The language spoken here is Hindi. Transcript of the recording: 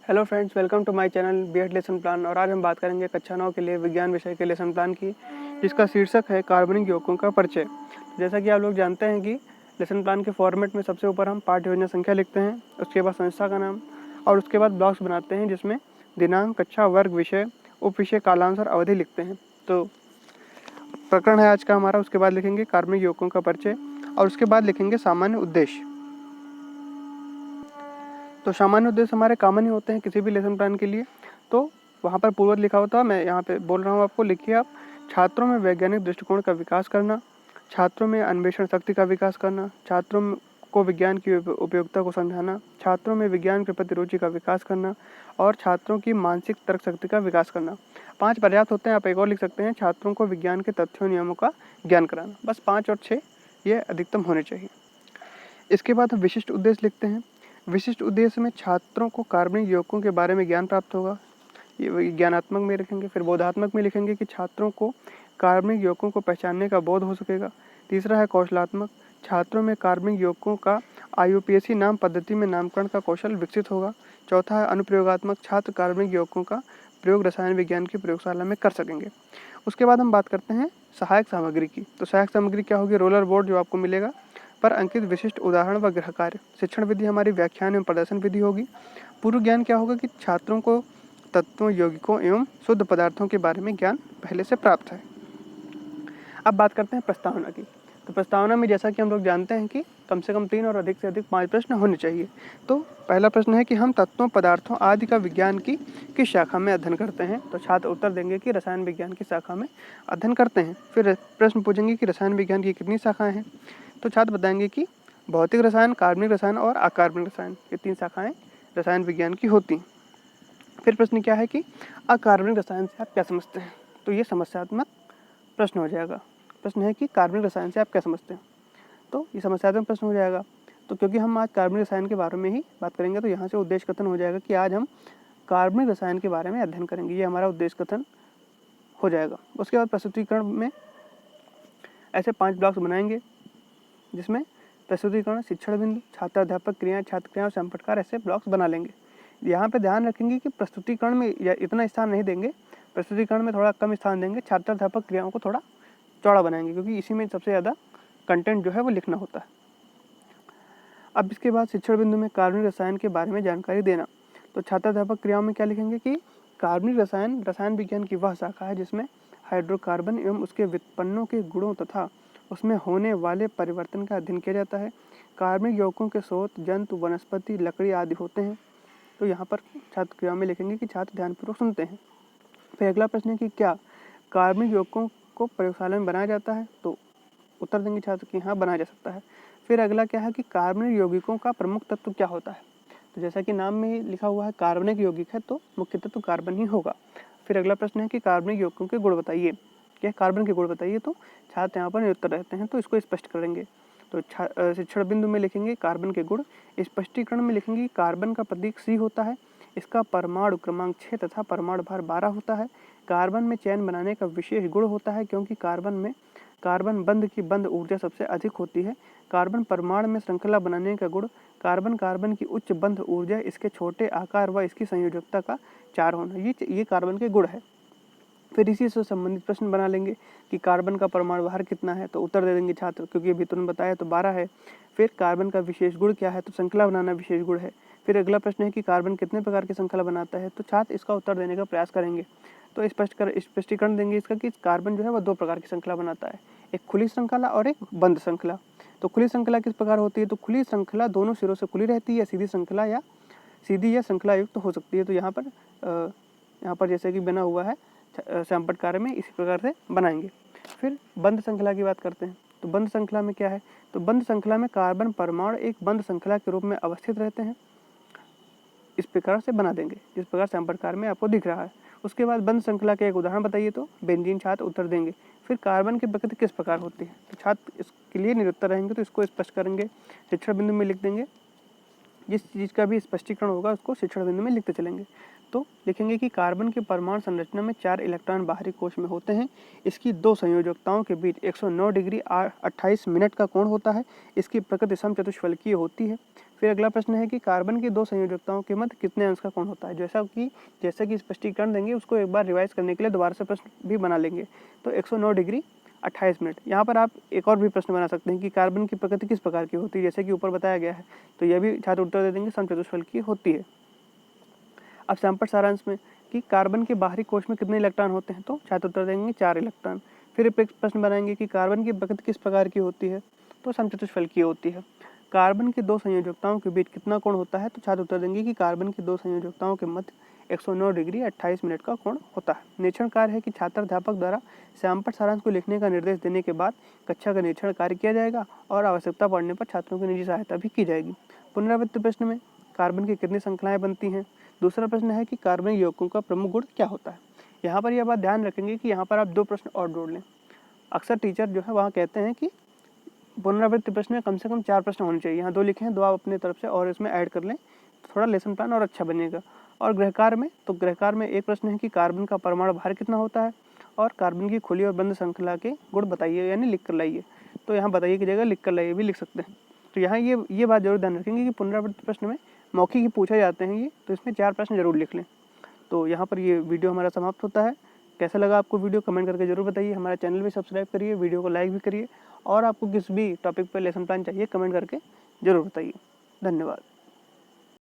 Hello friends, welcome to my channel B Ed lesson plan. और आज हम बात करेंगे कक्षा 9 के लिए विज्ञान विषय के लेसन प्लान की, जिसका शीर्षक है कार्बनिक यौगिकों का परिचय। जैसा कि आप लोग जानते हैं कि लेसन प्लान के फॉर्मेट में सबसे ऊपर हम पाठ्य योजना संख्या लिखते हैं, उसके बाद संस्था का नाम और उसके बाद ब्लॉक्स बनाते हैं जिसमें दिनांक, कक्षा, वर्ग, विषय, उप विषय, कालांश और अवधि लिखते हैं। तो प्रकरण है आज का हमारा। उसके बाद लिखेंगे कार्बनिक यौगिकों का परिचय और उसके बाद लिखेंगे सामान्य उद्देश्य। तो सामान्य उद्देश्य हमारे कॉमन ही होते हैं किसी भी लेसन प्लान के लिए। तो वहाँ पर पूर्वज लिखा होता है, मैं यहाँ पे बोल रहा हूँ आपको, लिखिए आप। छात्रों में वैज्ञानिक दृष्टिकोण का विकास करना, छात्रों में अन्वेषण शक्ति का विकास करना, को विज्ञान की उपयोगिता को समझाना, छात्रों में विज्ञान के प्रति रुचि का विकास करना और छात्रों की मानसिक तर्क शक्ति का विकास करना। 5 पर्याप्त होते हैं। आप एक और लिख सकते हैं, छात्रों को विज्ञान के तथ्यों नियमों का ज्ञान कराना। बस 5 और 6 ये अधिकतम होने चाहिए। इसके बाद हम विशिष्ट उद्देश्य लिखते हैं। विशिष्ट उद्देश्य में छात्रों को कार्बनिक यौगिकों के बारे में ज्ञान प्राप्त होगा, ये ज्ञानात्मक में लिखेंगे। फिर बोधात्मक में लिखेंगे कि छात्रों को कार्बनिक यौगिकों को पहचानने का बोध हो सकेगा। तीसरा है कौशलात्मक, छात्रों में कार्बनिक यौगिकों का आईयूपीएसी नाम पद्धति में नामकरण का कौशल विकसित होगा। चौथा है अनुप्रयोगात्मक, छात्र कार्बनिक यौगिकों का प्रयोग रसायन विज्ञान की प्रयोगशाला में कर सकेंगे। उसके बाद हम बात करते हैं सहायक सामग्री की। तो सहायक सामग्री क्या होगी? रोलर बोर्ड जो आपको मिलेगा, पर अंकित विशिष्ट उदाहरण व गृह कार्य। शिक्षण विधि हमारी व्याख्यान एवं प्रदर्शन विधि होगी। पूर्व ज्ञान क्या होगा कि छात्रों को तत्वों, यौगिकों एवं शुद्ध पदार्थों के बारे में ज्ञान पहले से प्राप्त है। अब बात करते हैं प्रस्तावना की। तो प्रस्तावना में जैसा कि हम लोग जानते हैं कि कम से कम 3 और अधिक से अधिक 5 प्रश्न होने चाहिए। तो पहला प्रश्न है कि हम तत्वों, पदार्थों आदि का विज्ञान की किस शाखा में अध्ययन करते हैं? तो छात्र उत्तर देंगे कि रसायन विज्ञान की शाखा में अध्ययन करते हैं। फिर प्रश्न पूछेंगे कि रसायन विज्ञान की कितनी शाखाएं हैं? तो छात्र बताएंगे कि भौतिक रसायन, कार्बनिक रसायन और अकार्बनिक रसायन, ये 3 शाखाएं रसायन विज्ञान की होती हैं। फिर प्रश्न क्या है कि अकार्बनिक रसायन से आप क्या समझते हैं? तो ये समस्यात्मक प्रश्न हो जाएगा। प्रश्न है कि कार्बनिक रसायन से आप क्या समझते हैं? तो ये समस्यात्मक प्रश्न हो जाएगा। तो क्योंकि हम आज कार्बनिक रसायन के बारे में ही बात करेंगे, तो यहाँ से उद्देश्य कथन हो जाएगा कि आज हम कार्बनिक रसायन के बारे में अध्ययन करेंगे। ये हमारा उद्देश्य कथन हो जाएगा। उसके बाद प्रस्तुतिकरण में ऐसे 5 ब्लॉक्स बनाएंगे, जिसमें प्रस्तुतिकरण, शिक्षण बिंदु, छात्राध्यापक क्रियाएं, छात्र क्रियाएं और संपटकार, ऐसे ब्लॉक्स बना लेंगे। यहाँ पे ध्यान रखेंगे कि प्रस्तुतिकरण में इतना स्थान नहीं देंगे, प्रस्तुतिकरण में थोड़ा कम स्थान देंगे, छात्राध्यापक क्रियाओं को थोड़ा चौड़ा बनाएंगे, क्योंकि इसी में सबसे ज़्यादा कंटेंट जो है वो लिखना होता है। अब इसके बाद शिक्षण बिंदु में कार्बनिक रसायन के बारे में जानकारी देना। तो छात्राध्यापक क्रियाओं में क्या लिखेंगे कि कार्बनिक रसायन रसायन विज्ञान की वह शाखा है जिसमें हाइड्रोकार्बन एवं उसके व्युत्पन्नों के गुणों तथा उसमें होने वाले परिवर्तन का अध्ययन किया जाता है। कार्बनिक यौगिकों के स्रोत जंतु, वनस्पति, लकड़ी आदि होते हैं। तो यहाँ पर छात्र क्रियाओं में लिखेंगे कि छात्र ध्यानपूर्वक सुनते हैं। फिर अगला प्रश्न है कि क्या कार्बनिक यौगिकों को प्रयोगशाला में बनाया जाता है? तो उत्तर देंगे छात्र कि हाँ, बनाया जा सकता है। फिर अगला क्या है कि कार्बनिक यौगिकों का प्रमुख तत्व क्या होता है? तो जैसा कि नाम में लिखा हुआ है कार्बनिक यौगिक है, तो मुख्य तत्व कार्बन ही होगा। फिर अगला प्रश्न है कि कार्बनिक यौगिकों के गुण बताइए, क्या कार्बन के गुण बताइए। तो छात्र यहाँ पर निरुत्तर रहते हैं, तो इसको स्पष्ट करेंगे। तो शिक्षण बिंदु में लिखेंगे कार्बन के गुण। स्पष्टीकरण में लिखेंगे कार्बन का प्रतीक C होता है, इसका परमाणु क्रमांक 6 तथा परमाणु भार 12 होता है। कार्बन में चैन बनाने का विशेष गुण होता है, क्योंकि कार्बन बंध की बंध ऊर्जा सबसे अधिक होती है। कार्बन परमाणु में श्रृंखला बनाने का गुण, कार्बन की उच्च बंध ऊर्जा, इसके छोटे आकार व इसकी संयोजकता का 4 होना, ये कार्बन के गुण है। फिर इसी से संबंधित प्रश्न बना लेंगे कि कार्बन का परमाणु भार कितना है? तो उत्तर दे देंगे छात्र, क्योंकि अभी तुरंत बताया तो 12 है। फिर कार्बन का विशेष गुण क्या है? तो श्रृंखला बनाना विशेष गुण है। फिर अगला प्रश्न है कि कार्बन कितने प्रकार की श्रृंखला बनाता है? तो छात्र इसका उत्तर देने का प्रयास करेंगे। तो स्पष्टीकरण देंगे इसका कि कार्बन जो है वह 2 प्रकार की श्रृंखला बनाता है, एक खुली श्रृंखला और एक बंद श्रृंखला। तो खुली श्रृंखला किस प्रकार होती है? तो खुली श्रृंखला दोनों सिरों से खुली रहती है, सीधी श्रृंखला युक्त हो सकती है। तो यहाँ पर जैसे कि बना हुआ है सैंपट कार्य में, इसी प्रकार से बनाएंगे। फिर बंद श्रृंखला की बात करते हैं। तो बंद श्रृंखला में क्या है? तो बंद श्रृंखला में कार्बन परमाणु एक बंद श्रृंखला के रूप में अवस्थित रहते हैं, इस प्रकार से बना देंगे जिस प्रकार सैंपट कार्य में आपको दिख रहा है। उसके बाद बंद श्रृंखला के एक उदाहरण बताइए, तो बेंजीन छात्र उत्तर देंगे। फिर कार्बन की प्रकृति किस प्रकार होती है? तो छात्र इसके लिए निरुत्तर रहेंगे, तो इसको स्पष्ट करेंगे। शिक्षण बिंदु में लिख देंगे, जिस चीज़ का भी स्पष्टीकरण होगा उसको शिक्षण बिंदु में लिखते चलेंगे। तो लिखेंगे कि कार्बन की परमाणु संरचना में 4 इलेक्ट्रॉन बाहरी कोश में होते हैं, इसकी 2 संयोजकताओं के बीच 109 डिग्री 28 मिनट का कोण होता है, इसकी प्रकृति समचतुष्फलकीय होती है। फिर अगला प्रश्न है कि कार्बन की 2 संयोजकताओं के मध्य कितने अंश का कोण होता है। जैसा कि स्पष्टीकरण देंगे उसको एक बार रिवाइज करने के लिए दोबारा से प्रश्न भी बना लेंगे। तो 109 डिग्री 28 मिनट। यहाँ पर आप एक और भी प्रश्न बना सकते हैं कि कार्बन की प्रकृति किस प्रकार की होती है, जैसे कि ऊपर बताया गया है। तो यह भी छात्र उत्तर दे देंगे समचतुष्फल की होती है। अब सैंपल सारांश में कि कार्बन के बाहरी कोश में कितने इलेक्ट्रॉन होते हैं, तो छात्र उत्तर देंगे 4 इलेक्ट्रॉन। फिर एक प्रश्न बनाएंगे कि कार्बन की प्रकृति किस प्रकार की होती है, तो समचतुष्फल की होती है। कार्बन की 2 संयोजकताओं के बीच कितना कोण होता है, तो छात्र उत्तर देंगे कि कार्बन की 2 संयोजकताओं के मध्य 109 डिग्री 28 मिनट का कोण होता है। निरीक्षण कार्य है कि छात्र अध्यापक द्वारा सैंपल सारांश को लिखने का निर्देश देने के बाद कक्षा का निरीक्षण कार्य किया जाएगा और आवश्यकता पड़ने पर छात्रों की निजी सहायता भी की जाएगी। पुनरावृत्ति प्रश्न में कार्बन की कितनी श्रृंखलाएं बनती हैं। दूसरा प्रश्न है कि कार्बनिक यौगिकों का प्रमुख गुण क्या होता है। यहाँ पर यह बात ध्यान रखेंगे कि यहाँ पर आप 2 प्रश्न और जोड़ लें। अक्सर टीचर जो है वहाँ कहते हैं कि पुनरावृत्ति प्रश्न में कम से कम 4 प्रश्न होने चाहिए। यहाँ 2 लिखे हैं, 2 आप अपनी तरफ से और इसमें ऐड कर लें तो थोड़ा लेसन प्लान और अच्छा बनेगा। और गृहकार में एक प्रश्न है कि कार्बन का परमाणु भार कितना होता है और कार्बन की खुली और बंद श्रृंखला के गुण बताइए, यानी लिख कर लाइए। तो यहाँ बताइए की जगह लिख कर लाइए भी लिख सकते हैं। तो यहाँ ये बात जरूर ध्यान रखेंगे कि पुनरावृत्ति प्रश्न में मौखिक ही पूछे जाते हैं ये, तो इसमें 4 प्रश्न जरूर लिख लें। तो यहाँ पर ये वीडियो हमारा समाप्त होता है। कैसा लगा आपको वीडियो कमेंट करके जरूर बताइए। हमारा चैनल भी सब्सक्राइब करिए, वीडियो को लाइक भी करिए और आपको किस भी टॉपिक पर लेसन प्लान चाहिए कमेंट करके जरूर बताइए। धन्यवाद।